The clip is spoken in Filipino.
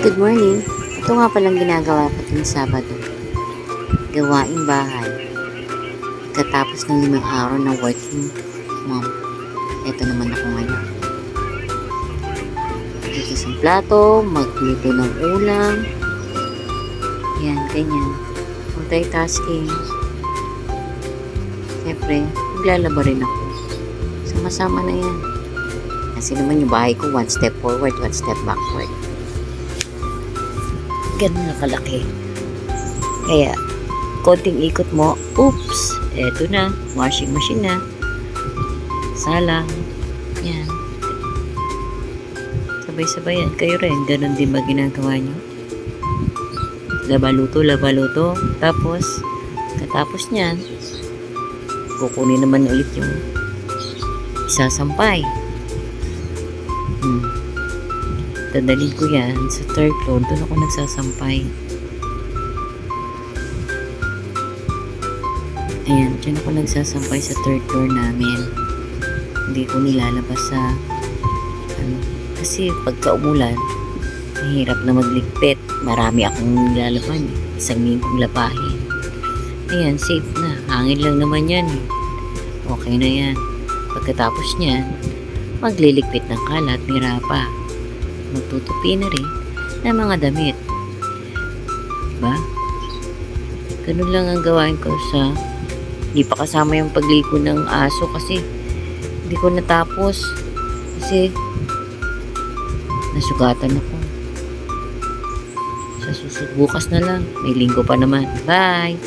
Good morning. Ito nga palang ginagawa ko tuwing Sabado. Gawaing bahay. Katapos ng 5 araw ng working mom. Ito naman ako ngayon. Dito sa plato, magluto ng ulam. Yan, ganyan. Multitasking. Siyempre, maglalaba rin ako. Sama-sama na yan. Kasi naman yung bahay ko, 1 step forward, 1 step backward. Ganun na kalaki. Kaya, konting ikot mo, oops, eto na, washing machine na. Salang. Yan. Sabay-sabay yan. Kayo rin, ganun din ba ginagawa nyo? Laba-luto. Tapos, katapos niyan, kukunin naman ulit yung isasampay. Dadalhin ko yan sa 3rd floor. Doon ako nagsasampay. Ayan, dyan ako nagsasampay sa 3rd floor namin. Hindi ko nilalabas sa kasi pagka umulan, mahirap na magligpit. Marami akong nilalaban. Isang lingkong labahin. Ayan, safe na. Hangin lang naman yan. Okay na yan. Pagkatapos niyan, magliligpit ng kalat, mira pa. Magtutupi na rin ng mga damit. Diba? Ganun lang ang gawain ko sa hindi pa kasama yung pagligo ng aso kasi hindi ko natapos kasi nasugatan ako. Sa susunod bukas na lang. May linggo pa naman. Bye!